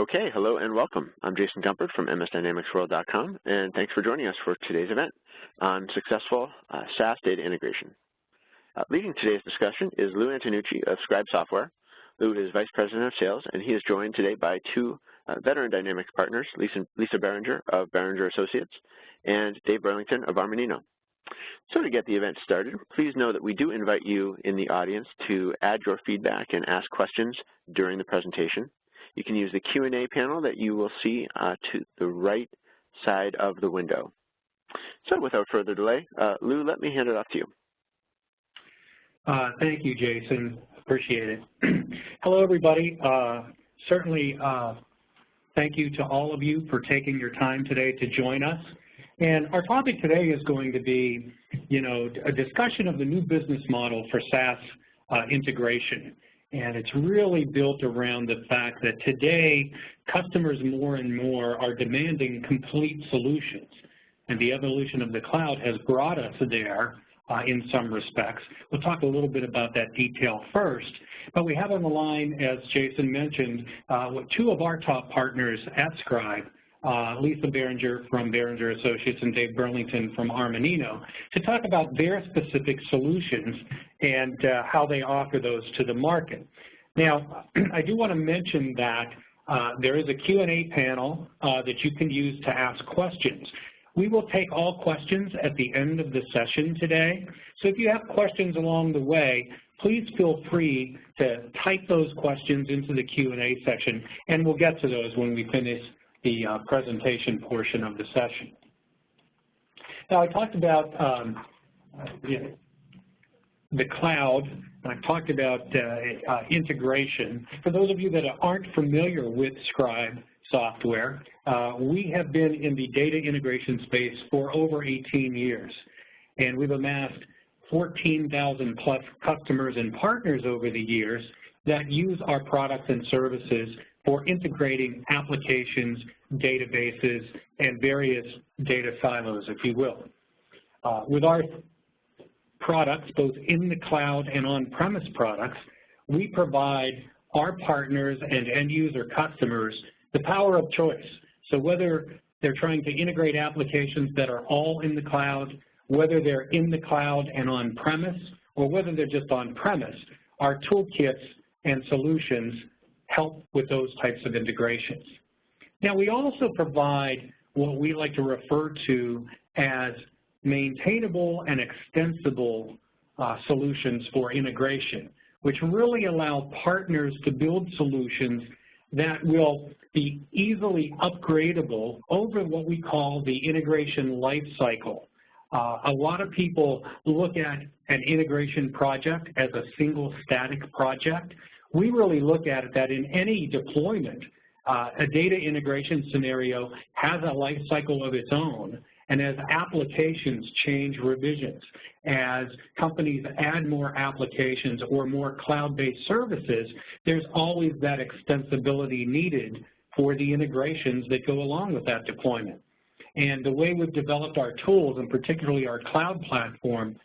Okay, hello and welcome. I'm Jason Gumpert from MSDynamicsWorld.com, and thanks for joining us for today's event on successful SaaS data integration. Leading today's discussion is Lou Antonucci of Scribe Software. Lou is Vice President of Sales, and he is joined today by two veteran Dynamics partners, Lisa Beringer of Beringer Associates and Dave Burlington of Armanino. So to get the event started, please know that we do invite you in the audience to add your feedback and ask questions during the presentation. You can use the Q&A panel that you will see to the right side of the window. So without further delay, Lou, let me hand it off to you. Thank you, Jason. Appreciate it. Hello, everybody. Certainly, thank you to all of you for taking your time today to join us. And our topic today is going to be, a discussion of the new business model for SaaS integration. And it's really built around the fact that today, customers more and more are demanding complete solutions. And the evolution of the cloud has brought us there in some respects. We'll talk a little bit about that detail first. But we have on the line, as Jason mentioned, two of our top partners at Scribe, Lisa Beringer from Beringer Associates and Dave Burlington from Armanino, to talk about their specific solutions and how they offer those to the market. Now, I do want to mention that there is a Q&A panel that you can use to ask questions. We will take all questions at the end of the session today. So if you have questions along the way, please feel free to type those questions into the Q&A section, and we'll get to those when we finish the presentation portion of the session. Now, I talked about the cloud, and I've talked about integration. For those of you that aren't familiar with Scribe software, we have been in the data integration space for over 18 years, and we've amassed 14,000 plus customers and partners over the years that use our products and services for integrating applications, databases, and various data silos, if you will. With our products, both in the cloud and on-premise products, we provide our partners and end-user customers the power of choice. So whether they're trying to integrate applications that are all in the cloud, whether they're in the cloud and on-premise, or whether they're just on-premise, our toolkits and solutions help with those types of integrations. Now, we also provide what we like to refer to as maintainable and extensible solutions for integration, which really allow partners to build solutions that will be easily upgradable over what we call the integration life cycle. A lot of people look at an integration project as a single static project. We really look at it that in any deployment, a data integration scenario has a life cycle of its own, and as applications change revisions, as companies add more applications or more cloud-based services, there's always that extensibility needed for the integrations that go along with that deployment. And the way we've developed our tools, and particularly our cloud platform,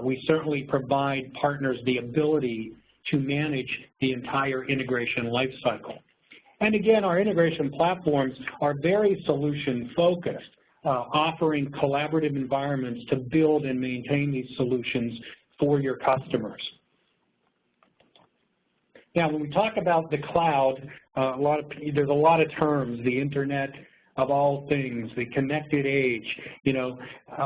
we certainly provide partners the ability to manage the entire integration lifecycle. And again, our integration platforms are very solution-focused, offering collaborative environments to build and maintain these solutions for your customers. Now, when we talk about the cloud, there's a lot of terms, the Internet of all things, the connected age.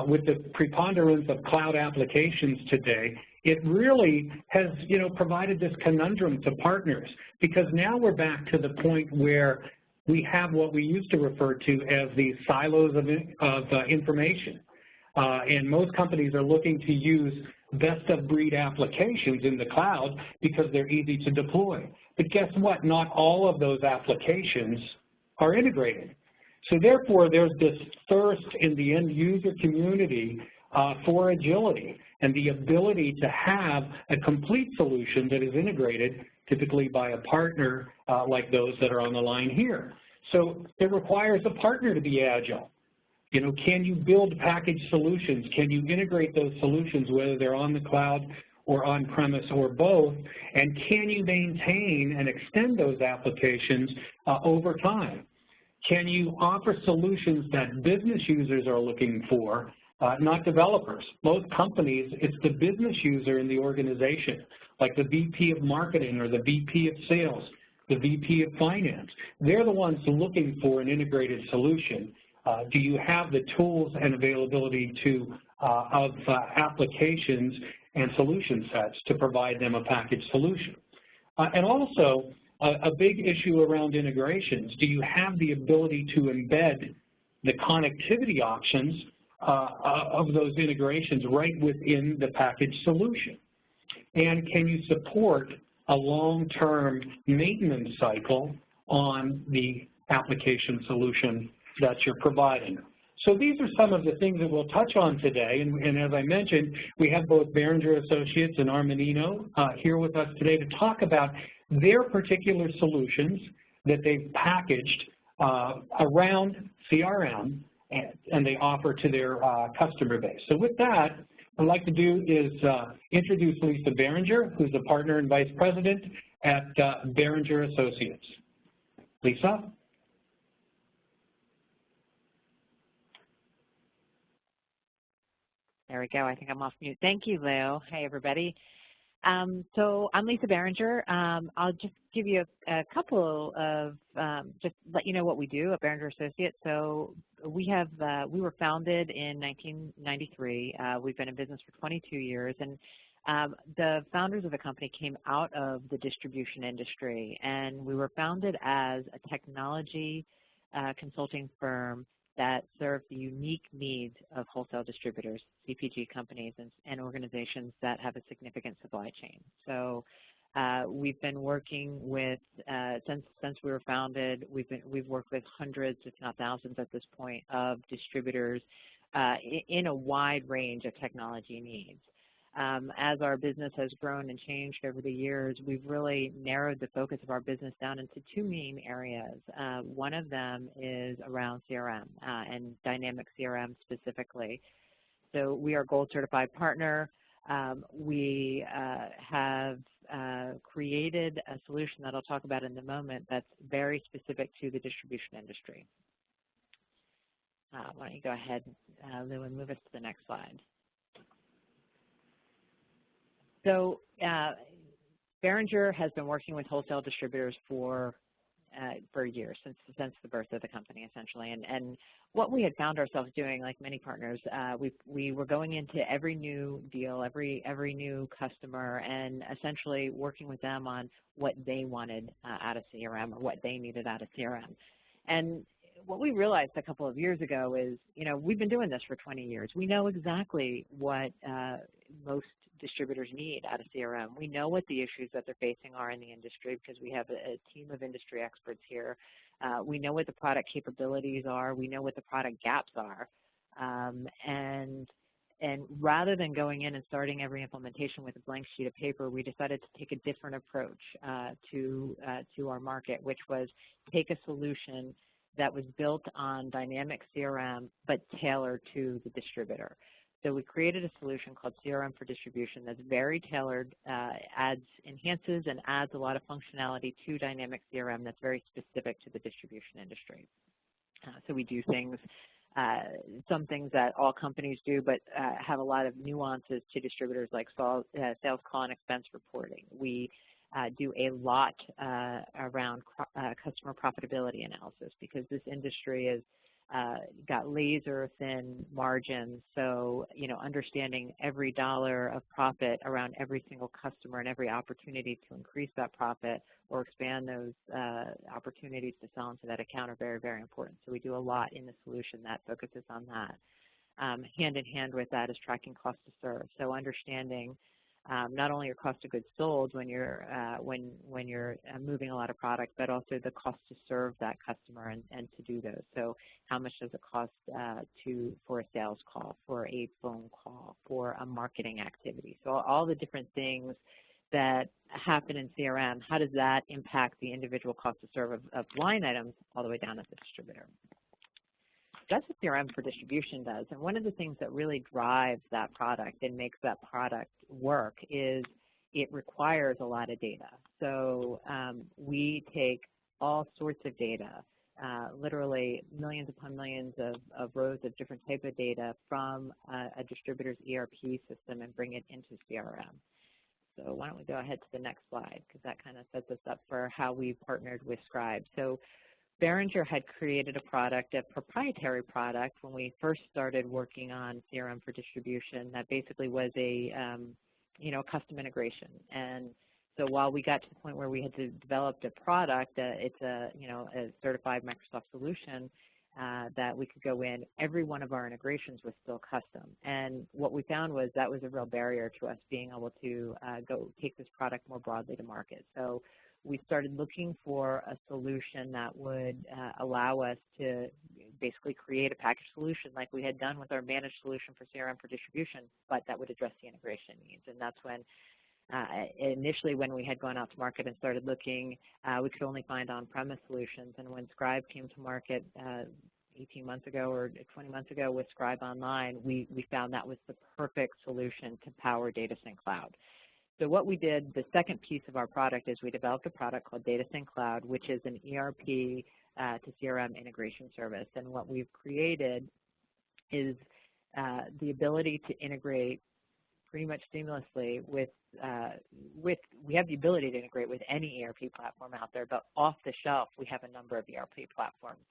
With the preponderance of cloud applications today, it really has, provided this conundrum to partners, because now we're back to the point where we have what we used to refer to as the silos of information. And most companies are looking to use best-of-breed applications in the cloud because they're easy to deploy. But guess what? Not all of those applications are integrated. So therefore, there's this thirst in the end-user community for agility and the ability to have a complete solution that is integrated, typically by a partner like those that are on the line here. So it requires a partner to be agile. Can you build packaged solutions? Can you integrate those solutions, whether they're on the cloud or on-premise or both, and can you maintain and extend those applications over time? Can you offer solutions that business users are looking for, not developers? Most companies, it's the business user in the organization, like the VP of marketing or the VP of sales, the VP of finance. They're the ones looking for an integrated solution. Do you have the tools and availability of applications and solution sets to provide them a packaged solution? And also, a big issue around integrations. Do you have the ability to embed the connectivity options of those integrations right within the packaged solution? And can you support a long-term maintenance cycle on the application solution that you're providing? So these are some of the things that we'll touch on today, and as I mentioned, we have both Beringer Associates and Armanino here with us today to talk about their particular solutions that they've packaged around CRM and they offer to their customer base. So with that, what I'd like to do is introduce Lisa Beringer, who's a partner and vice president at Beringer Associates. Lisa? There we go. I think I'm off mute. Thank you, Lou. Hey, everybody. So I'm Lisa Beringer. I'll just give you a couple of, just let you know what we do at Beringer Associates. So we were founded in 1993. We've been in business for 22 years, and the founders of the company came out of the distribution industry, and we were founded as a technology consulting firm that serve the unique needs of wholesale distributors, CPG companies, and organizations that have a significant supply chain. So we've been working with, since we were founded, we've worked with hundreds, if not thousands at this point, of distributors in a wide range of technology needs. As our business has grown and changed over the years, we've really narrowed the focus of our business down into two main areas. One of them is around CRM and dynamic CRM specifically. So we are a gold certified partner. We have created a solution that I'll talk about in a moment that's very specific to the distribution industry. Why don't you go ahead, Lou, and move us to the next slide. So Beringer has been working with wholesale distributors for years, since the birth of the company, essentially. And what we had found ourselves doing, like many partners, we were going into every new deal, every new customer, and essentially working with them on what they wanted out of CRM or what they needed out of CRM. And what we realized a couple of years ago is, we've been doing this for 20 years. We know exactly what most distributors need out of CRM. We know what the issues that they're facing are in the industry because we have a team of industry experts here. We know what the product capabilities are. We know what the product gaps are. And rather than going in and starting every implementation with a blank sheet of paper, we decided to take a different approach to our market, which was take a solution that was built on dynamic CRM but tailored to the distributor. So we created a solution called CRM for Distribution that's very tailored, enhances and adds a lot of functionality to dynamic CRM that's very specific to the distribution industry. So we do things, some things that all companies do, but have a lot of nuances to distributors, like sales call and expense reporting. We do a lot around customer profitability analysis because this industry is got laser thin margins, so understanding every dollar of profit around every single customer and every opportunity to increase that profit or expand those opportunities to sell into that account are very, very important. So we do a lot in the solution that focuses on that. Hand in hand with that is tracking cost to serve. So understanding not only your cost of goods sold when you're moving a lot of product, but also the cost to serve that customer and to do those. So how much does it cost for a sales call, for a phone call, for a marketing activity? So all the different things that happen in CRM, how does that impact the individual cost to serve of line items all the way down at the distributor? that's what CRM for distribution does. And one of the things that really drives that product and makes that product work is it requires a lot of data. So we take all sorts of data, literally millions upon millions of rows of different type of data from a distributor's ERP system and bring it into CRM. So why don't we go ahead to the next slide, because that kind of sets us up for how we partnered with Scribe. So Beringer had created a product, a proprietary product, when we first started working on CRM for distribution that basically was a custom integration. And so while we got to the point where we had to develop a product, it's a certified Microsoft solution that we could go in, every one of our integrations was still custom. And what we found was that was a real barrier to us being able to go take this product more broadly to market. So we started looking for a solution that would allow us to basically create a package solution like we had done with our managed solution for CRM for distribution, but that would address the integration needs. And that's when initially when we had gone out to market and started looking, we could only find on-premise solutions. And when Scribe came to market 18 months ago or 20 months ago with Scribe Online, we found that was the perfect solution to power DataSync Cloud. So what we did, the second piece of our product, is we developed a product called DataSync Cloud, which is an ERP to CRM integration service. And what we've created is the ability to integrate pretty much seamlessly with we have the ability to integrate with any ERP platform out there, but off the shelf, we have a number of ERP platforms.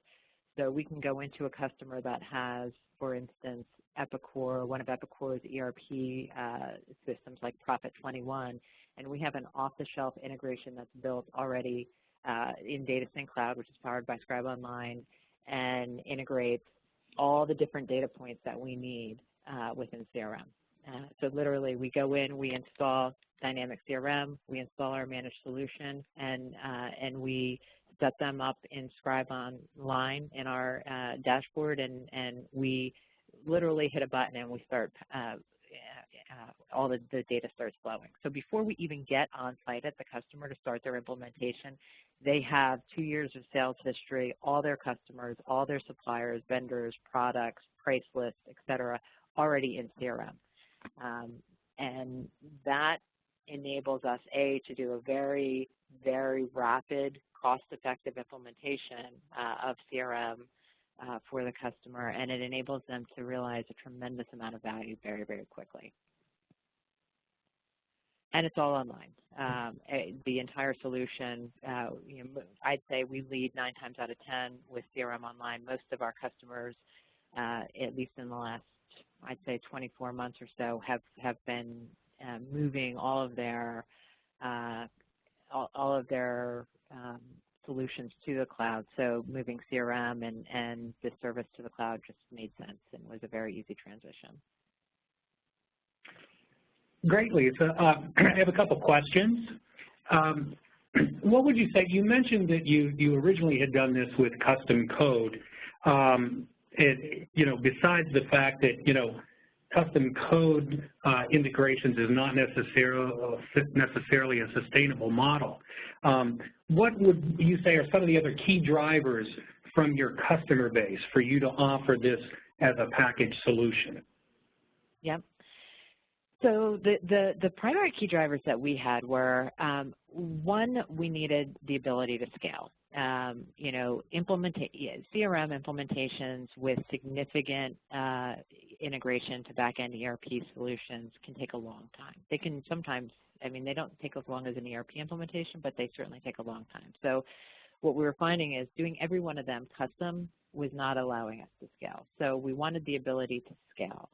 So we can go into a customer that has, for instance, Epicor, one of Epicor's ERP systems like Profit 21, and we have an off-the-shelf integration that's built already in DataSync Cloud, which is powered by Scribe Online, and integrates all the different data points that we need within CRM. So literally, we go in, we install Dynamic CRM, we install our managed solution, and we set them up in Scribe Online in our dashboard, and we literally hit a button and we start, all the data starts flowing. So before we even get on site at the customer to start their implementation, they have 2 years of sales history, all their customers, all their suppliers, vendors, products, price lists, et cetera, already in CRM. And that enables us, to do a very, very rapid, cost-effective implementation of CRM for the customer, and it enables them to realize a tremendous amount of value very, very quickly. And it's all online. The entire solution, I'd say we lead 9 times out of 10 with CRM Online. Most of our customers, at least in the last, I'd say 24 months or so, have been moving all of their solutions to the cloud. So moving CRM and this service to the cloud just made sense and was a very easy transition. Great, Lisa. I have a couple questions. What would you say? You mentioned that you originally had done this with custom code. Besides the fact that custom code integrations is not necessarily a sustainable model. What would you say are some of the other key drivers from your customer base for you to offer this as a package solution? Yep. So the primary key drivers that we had were, one, we needed the ability to scale. CRM implementations with significant integration to back-end ERP solutions can take a long time. They can sometimes, they don't take as long as an ERP implementation, but they certainly take a long time. So what we were finding is doing every one of them custom was not allowing us to scale. So we wanted the ability to scale.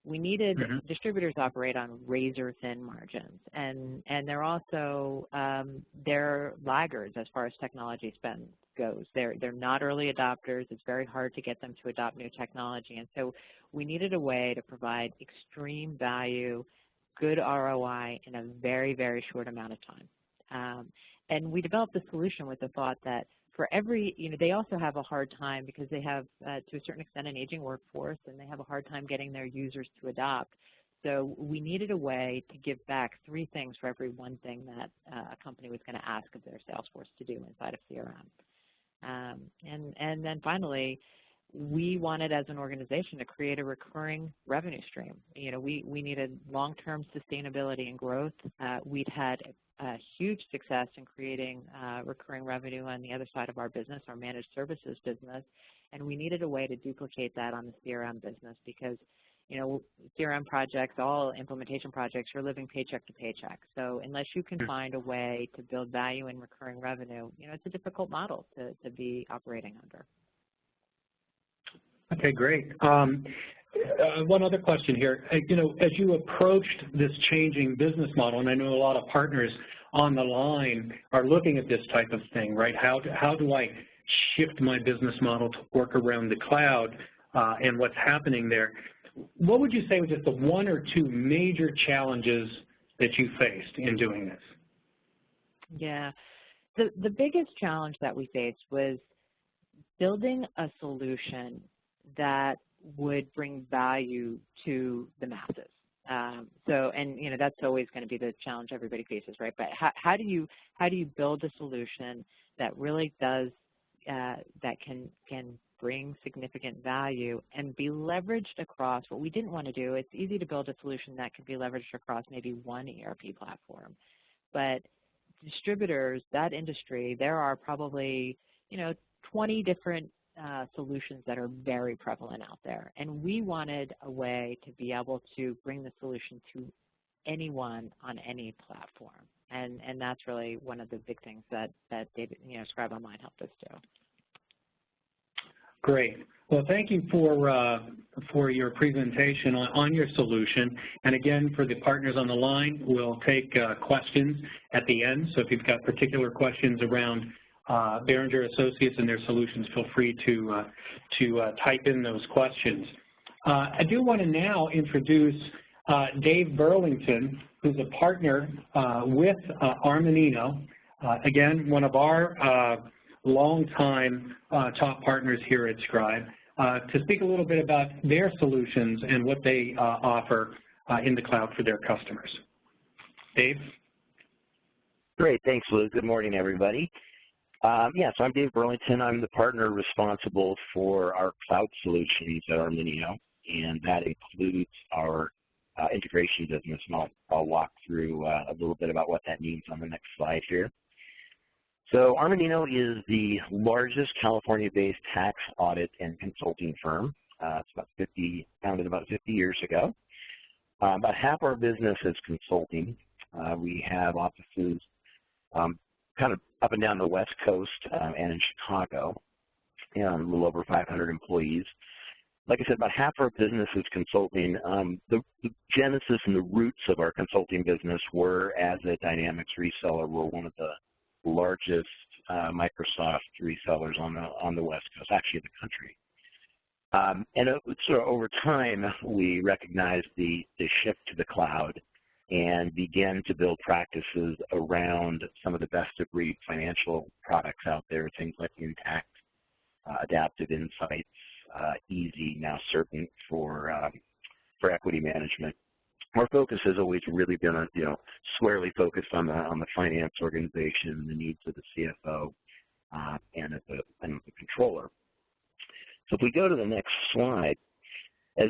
We needed, distributors operate on razor-thin margins, and they're also, they're laggards as far as technology spend goes. They're not early adopters. It's very hard to get them to adopt new technology, and so we needed a way to provide extreme value, good ROI in a very, very short amount of time. And we developed the solution with the thought that for every, they also have a hard time because they have, to a certain extent, an aging workforce, and they have a hard time getting their users to adopt. So we needed a way to give back 3 things for every one thing that a company was going to ask of their sales force to do inside of CRM. And then finally, we wanted as an organization to create a recurring revenue stream. You know, we needed long-term sustainability and growth. We'd had huge success in creating recurring revenue on the other side of our business, our managed services business, and we needed a way to duplicate that on the CRM business because, you know, CRM projects, all implementation projects, you're living paycheck to paycheck. So unless you can find a way to build value in recurring revenue, you know, it's a difficult model to be operating under. Okay, great. One other question here. You know, as you approached this changing business model, and I know a lot of partners on the line are looking at this type of thing, right? How do I shift my business model to work around the cloud and what's happening there? What would you say was just the one or two major challenges that you faced in doing this? Yeah, the biggest challenge that we faced was building a solution that would bring value to the masses. And you know, that's always going to be the challenge everybody faces, right? But how do you build a solution that really does that can bring significant value and be leveraged across? What we didn't want to do, it's easy to build a solution that could be leveraged across maybe one ERP platform, but distributors, that industry, there are probably, you know, 20 different solutions that are very prevalent out there. And we wanted a way to be able to bring the solution to anyone on any platform. And that's really one of the big things that David, you know, Scribe Online helped us do. Great. Well, thank you for your presentation on your solution. And again, for the partners on the line, we'll take questions at the end. So if you've got particular questions around Beringer Associates and their solutions, feel free to type in those questions. I do want to now introduce Dave Burlington, who's a partner with Armanino. Again, one of our longtime top partners here at Scribe, to speak a little bit about their solutions and what they offer in the cloud for their customers. Dave? Great, thanks, Lou. Good morning, everybody. Yeah, so I'm Dave Burlington. I'm the partner responsible for our cloud solutions at Menino, and that includes our integration business, and I'll walk through a little bit about what that means on the next slide here. So Armanino is the largest California-based tax audit and consulting firm. It's founded about 50 years ago. About half our business is consulting. We have offices kind of up and down the West Coast and in Chicago, and a little over 500 employees. Like I said, about half our business is consulting. The genesis and the roots of our consulting business were as a Dynamics reseller. We're one of the largest Microsoft resellers on the West Coast, actually the country. And sort of over time, we recognized the shift to the cloud and began to build practices around some of the best-of-breed financial products out there, things like Intact, Adaptive Insights, Easy, now Certain for equity management. Our focus has always really been on, you know, squarely focused on the finance organization, the needs of the CFO, and the controller. So if we go to the next slide, as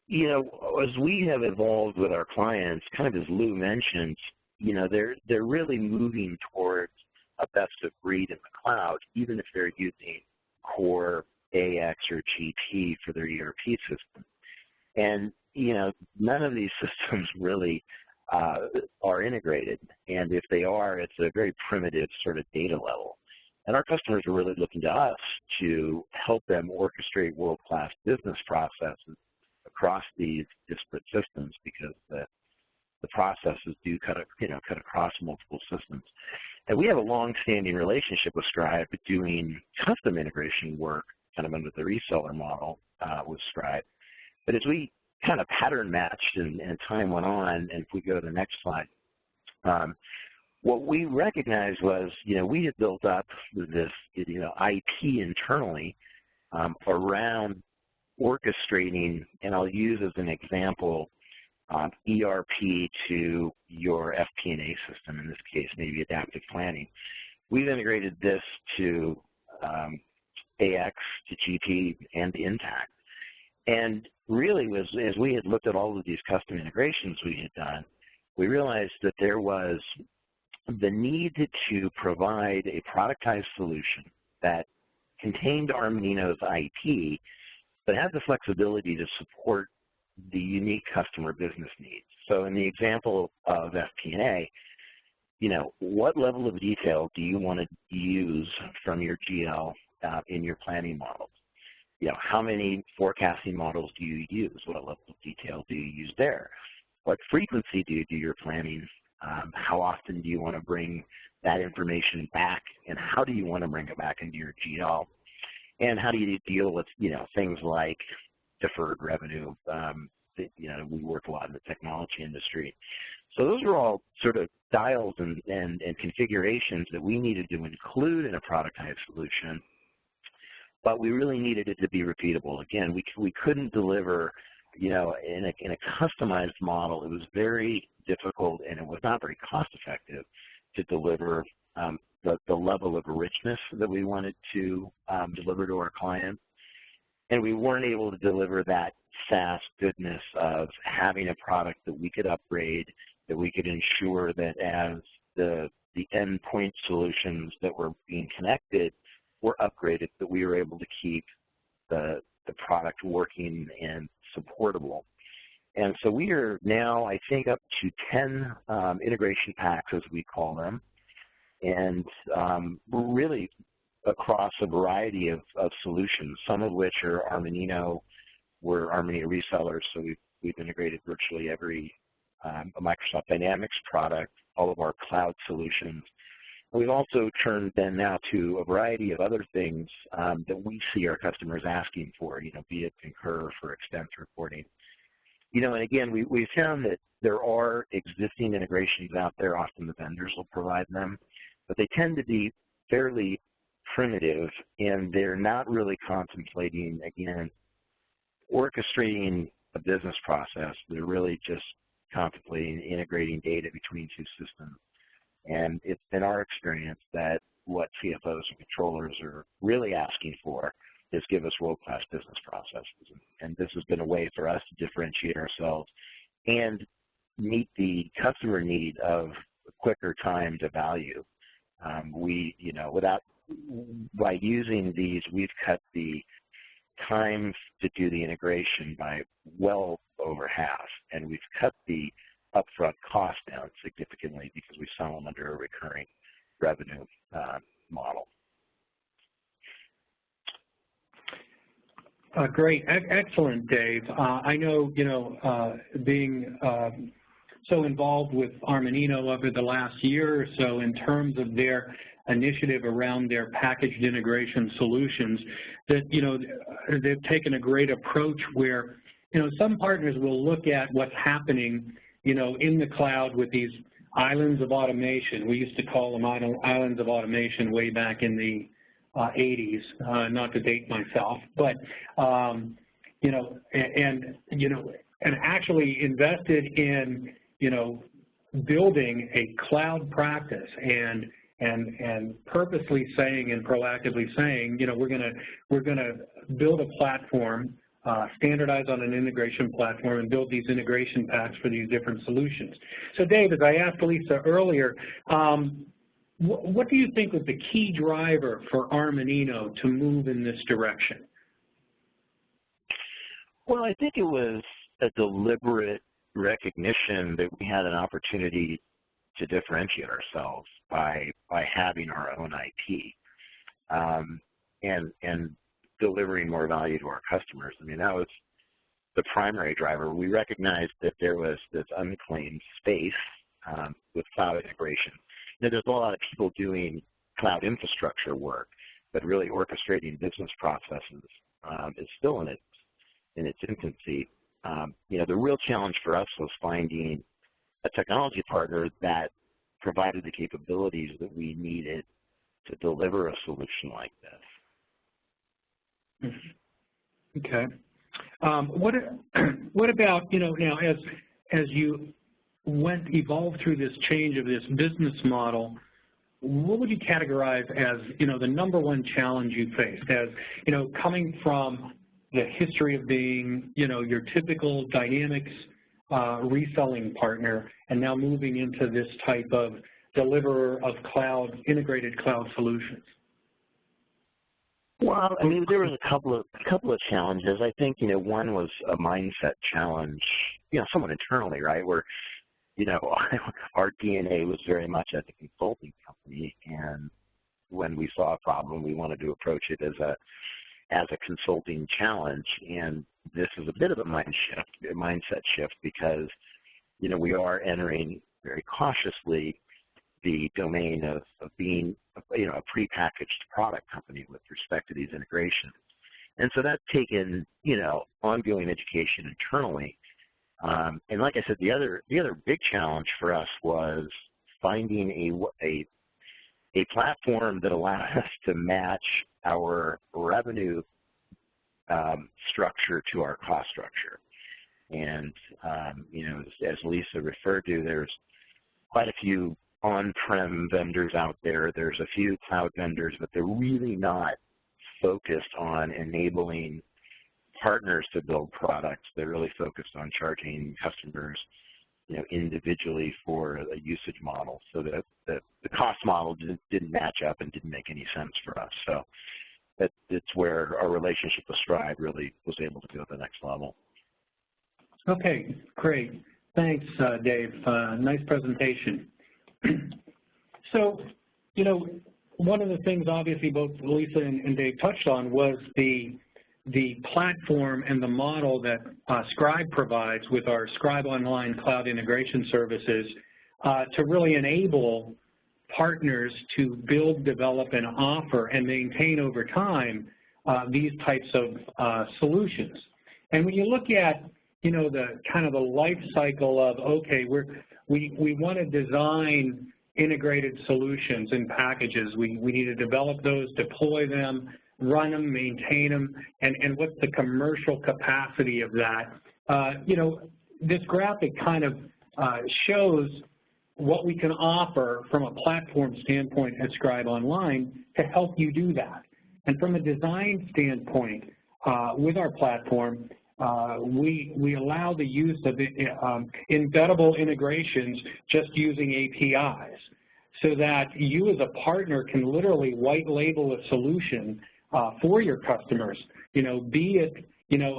you know, as we have evolved with our clients, kind of as Lou mentioned, you know, they're really moving towards a best of breed in the cloud, even if they're using core AX or GT for their ERP system. And, you know, none of these systems really are integrated. And if they are, it's a very primitive sort of data level. And our customers are really looking to us to help them orchestrate world-class business processes across these disparate systems, because the processes do cut across multiple systems. And we have a long-standing relationship with Scribe, doing custom integration work kind of under the reseller model with Scribe. But as we kind of pattern matched and time went on, and if we go to the next slide, what we recognized was, you know, we had built up this, you know, IP internally around orchestrating, and I'll use as an example, ERP to your FP&A system, in this case, maybe adaptive planning. We've integrated this to AX to GP and Intact. And really, as we had looked at all of these custom integrations we had done, we realized that there was the need to provide a productized solution that contained Armanino's IP, but had the flexibility to support the unique customer business needs. So in the example of FP&A, what level of detail do you want to use from your GL in your planning models? How many forecasting models do you use? What level of detail do you use there? What frequency do you do your planning? How often do you want to bring that information back, and how do you want to bring it back into your GL? And how do you deal with, things like deferred revenue? We work a lot in the technology industry. So those are all sort of dials and configurations that we needed to include in a productized solution, but we really needed it to be repeatable. Again, we couldn't deliver, in a customized model. It was very difficult, and it was not very cost effective to deliver the level of richness that we wanted to deliver to our clients. And we weren't able to deliver that SaaS goodness of having a product that we could upgrade, that we could ensure that as the endpoint solutions that were being connected were upgraded, that we were able to keep the product working and supportable. And so we are now, I think, up to 10 integration packs, as we call them, and we're really across a variety of solutions, some of which are Armanino. We're Armanino resellers, so we've integrated virtually every Microsoft Dynamics product, all of our cloud solutions. We've also turned then now to a variety of other things that we see our customers asking for, be it Concur for expense reporting. And again, we found that there are existing integrations out there. Often the vendors will provide them, but they tend to be fairly primitive, and they're not really contemplating, again, orchestrating a business process. They're really just contemplating integrating data between two systems. And it's been our experience that what CFOs and controllers are really asking for is give us world-class business processes. And this has been a way for us to differentiate ourselves and meet the customer need of quicker time to value. By using these, we've cut the time to do the integration by well over half, and we've cut the upfront cost down significantly because we sell them under a recurring revenue model. Great, excellent, Dave. I know, being so involved with Armanino over the last year or so in terms of their initiative around their packaged integration solutions, that, they've taken a great approach where, some partners will look at what's happening, in the cloud with these islands of automation. We used to call them islands of automation way back in the 80s, not to date myself, but, and actually invested in, building a cloud practice and purposely saying and proactively saying, we're gonna build a platform, standardize on an integration platform, and build these integration packs for these different solutions. So Dave, as I asked Lisa earlier, what do you think was the key driver for Armanino to move in this direction? Well, I think it was a deliberate recognition that we had an opportunity to differentiate ourselves by having our own IP and delivering more value to our customers. I mean, that was the primary driver. We recognized that there was this unclaimed space with cloud integration. There's a lot of people doing cloud infrastructure work, but really orchestrating business processes is still in its infancy. The real challenge for us was finding a technology partner that provided the capabilities that we needed to deliver a solution like this. Okay. What about, now as you evolved through this change of this business model, what would you categorize as, the number one challenge you faced as, coming from the history of being, your typical Dynamics reselling partner and now moving into this type of deliverer of integrated cloud solutions? Well, I mean, there was a couple of challenges. I think, one was a mindset challenge, somewhat internally, right, where, our DNA was very much as a consulting company, and when we saw a problem, we wanted to approach it as a consulting challenge. And this is a bit of a mindset shift because, we are entering very cautiously the domain of being, a prepackaged product company with respect to these integrations. And so that's taken, ongoing education internally. And like I said, the other big challenge for us was finding a platform that allowed us to match our revenue structure to our cost structure. And, as Lisa referred to, there's quite a few on-prem vendors out there. There's a few cloud vendors, but they're really not focused on enabling partners to build products. They're really focused on charging customers, individually for a usage model. So that the cost model didn't match up and didn't make any sense for us. So that's where our relationship with Scribe really was able to go to the next level. Okay, great. Thanks, Dave. Nice presentation. So, one of the things obviously both Lisa and Dave touched on was the platform and the model that Scribe provides with our Scribe Online Cloud Integration Services to really enable partners to build, develop, and offer and maintain over time these types of solutions. And when you look at, the kind of the life cycle of, okay, we want to design integrated solutions and packages. We need to develop those, deploy them, run them, maintain them, and what's the commercial capacity of that. This graphic kind of shows what we can offer from a platform standpoint at Scribe Online to help you do that. And from a design standpoint, with our platform, we allow the use of embeddable integrations just using APIs so that you as a partner can literally white label a solution for your customers, be it,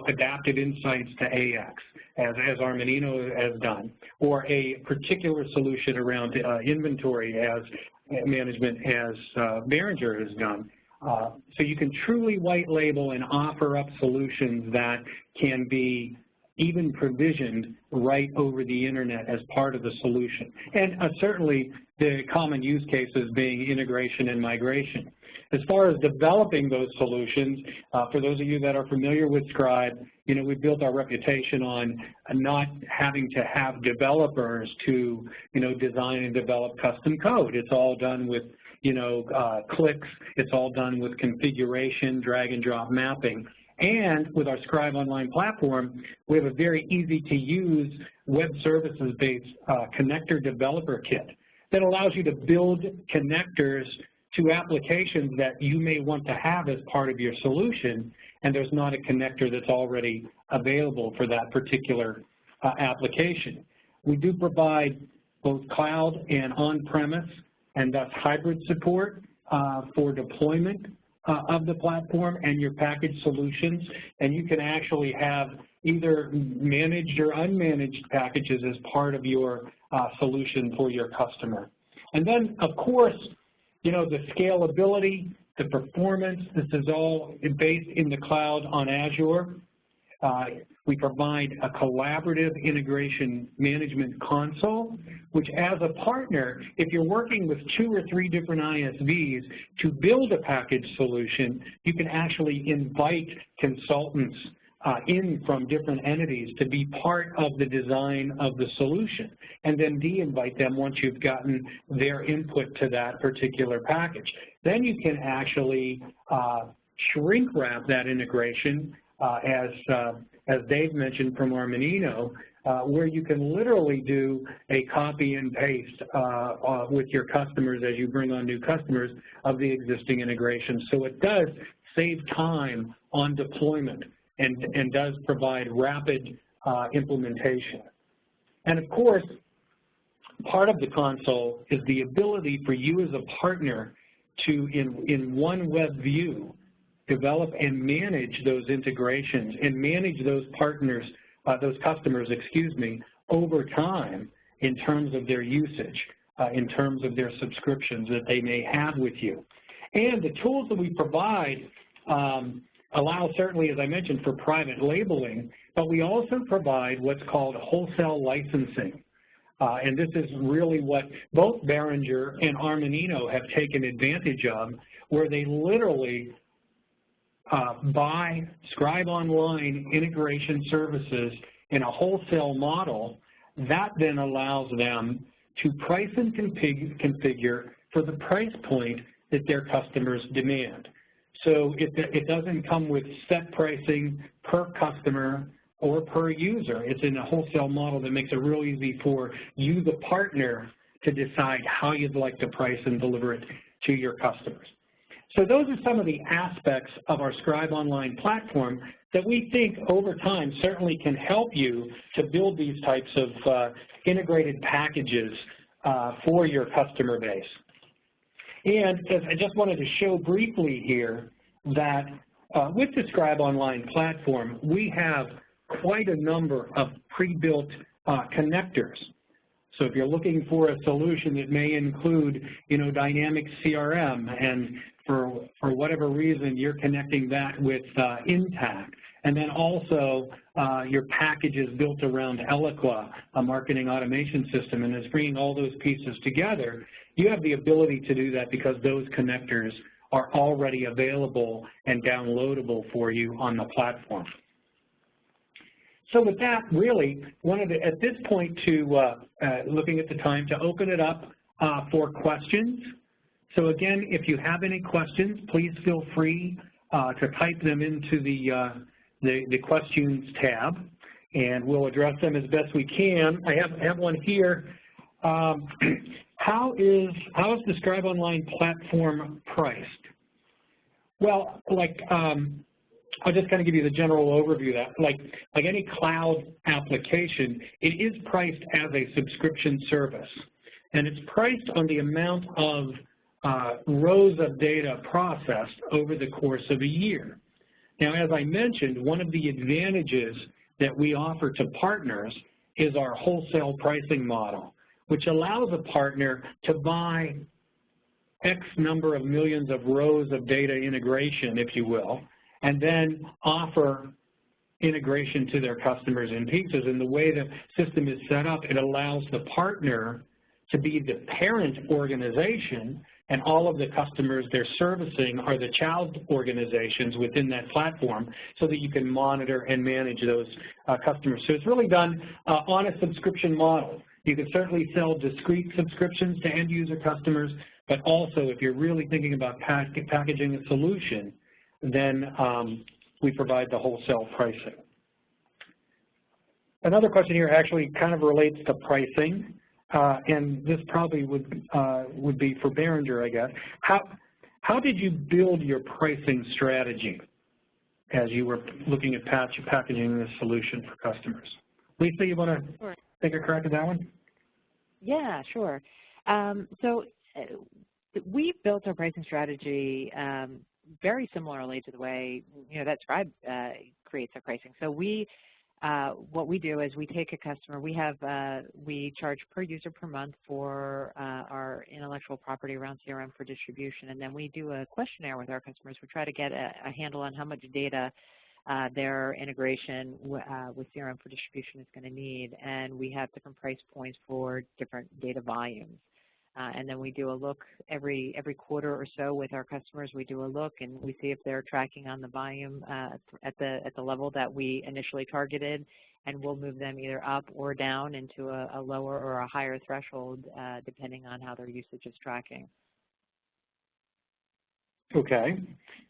adaptive insights to AX, as Armanino has done, or a particular solution around inventory as management as Beringer has done. So you can truly white label and offer up solutions that can be even provisioned right over the internet as part of the solution. And certainly the common use cases being integration and migration. As far as developing those solutions, for those of you that are familiar with Scribe, we've built our reputation on not having to have developers to, design and develop custom code. It's all done with, clicks. It's all done with configuration, drag and drop mapping. And with our Scribe Online platform, we have a very easy-to-use web services-based connector developer kit that allows you to build connectors to applications that you may want to have as part of your solution, and there's not a connector that's already available for that particular application. We do provide both cloud and on-premise, and thus hybrid support for deployment of the platform and your package solutions, and you can actually have either managed or unmanaged packages as part of your solution for your customer. And then, of course, the scalability, the performance, this is all based in the cloud on Azure. We provide a collaborative integration management console, which as a partner, if you're working with 2 or 3 different ISVs to build a package solution, you can actually invite consultants in from different entities to be part of the design of the solution, and then de-invite them once you've gotten their input to that particular package. Then you can actually shrink wrap that integration as as Dave mentioned, from Armanino, where you can literally do a copy and paste with your customers as you bring on new customers of the existing integration. So it does save time on deployment and does provide rapid implementation. And of course, part of the console is the ability for you as a partner to, in one web view, develop and manage those integrations and manage those partners, those customers, over time in terms of their usage, in terms of their subscriptions that they may have with you. And the tools that we provide allow, certainly, as I mentioned, for private labeling, but we also provide what's called wholesale licensing. And this is really what both Beringer and Armanino have taken advantage of, where they literally buy Scribe Online integration services in a wholesale model. That then allows them to price and configure for the price point that their customers demand. So it doesn't come with set pricing per customer or per user. It's in a wholesale model that makes it real easy for you, the partner, to decide how you'd like to price and deliver it to your customers. So those are some of the aspects of our Scribe Online platform that we think over time certainly can help you to build these types of integrated packages for your customer base. And I just wanted to show briefly here that with the Scribe Online platform, we have quite a number of pre-built connectors. So if you're looking for a solution that may include, dynamic CRM, and for whatever reason you're connecting that with Intact, and then also your package is built around Eloqua, a marketing automation system, and is bringing all those pieces together, you have the ability to do that because those connectors are already available and downloadable for you on the platform. So with that, really, wanted to, at this point, to looking at the time, to open it up for questions. So again, if you have any questions, please feel free to type them into the questions tab, and we'll address them as best we can. I have one here. How is the Scribe Online platform priced? Well, I'll just kind of give you the general overview of that. Like any cloud application, it is priced as a subscription service, and it's priced on the amount of rows of data processed over the course of a year. Now, as I mentioned, one of the advantages that we offer to partners is our wholesale pricing model, which allows a partner to buy X number of millions of rows of data integration, if you will, and then offer integration to their customers in pieces. And the way the system is set up, it allows the partner to be the parent organization, and all of the customers they're servicing are the child organizations within that platform, so that you can monitor and manage those customers. So it's really done on a subscription model. You can certainly sell discrete subscriptions to end user customers, but also if you're really thinking about packaging a solution, then we provide the wholesale pricing. Another question here actually kind of relates to pricing, and this probably would be for Beringer, I guess. How did you build your pricing strategy as you were looking at packaging this solution for customers? Lisa, you want to take a crack at that one? Yeah, sure. So we built our pricing strategy very similarly to the way that Scribe creates our pricing. So what we do is we take a customer. We charge per user per month for our intellectual property around Serum for distribution, and then we do a questionnaire with our customers. We try to get a handle on how much data their integration with Serum for distribution is going to need, and we have different price points for different data volumes. And then we do a look every quarter or so with our customers. We do a look and we see if they're tracking on the volume at the level that we initially targeted, and we'll move them either up or down into a lower or a higher threshold depending on how their usage is tracking. Okay,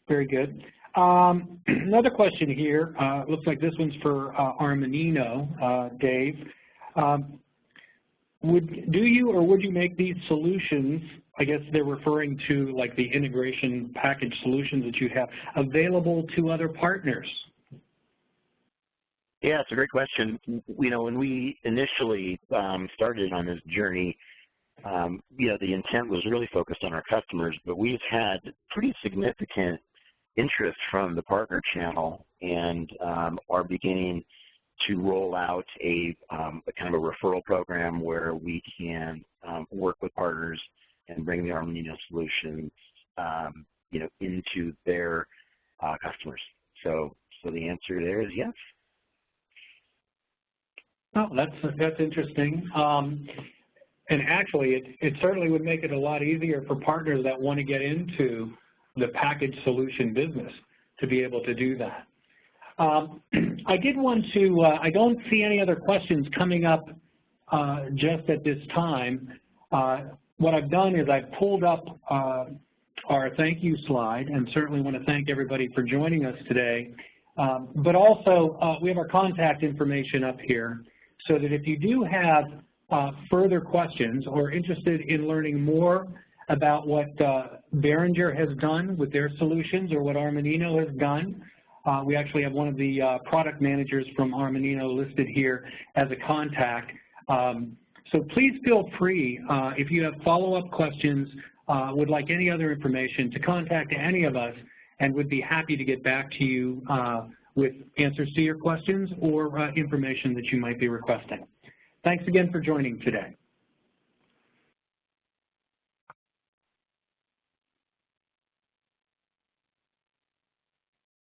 very good. Another question here, looks like this one's for Armanino, Dave. Do you or would you make these solutions, I guess they're referring to like the integration package solutions that you have, available to other partners? Yeah, it's a great question. You know, when we initially started on this journey, you know, the intent was really focused on our customers, but we've had pretty significant interest from the partner channel and are beginning to roll out a kind of a referral program where we can work with partners and bring the Armanino solutions, you know, into their customers. So the answer there is yes. Oh, that's interesting. And actually, it certainly would make it a lot easier for partners that want to get into the package solution business to be able to do that. I did want to, I don't see any other questions coming up just at this time. What I've done is I've pulled up our thank you slide, and certainly want to thank everybody for joining us today. But also, we have our contact information up here, so that if you do have further questions or interested in learning more about what Beringer has done with their solutions or what Armanino has done, we actually have one of the product managers from Armanino listed here as a contact. So please feel free, if you have follow-up questions, would like any other information, to contact any of us, and would be happy to get back to you with answers to your questions or information that you might be requesting. Thanks again for joining today.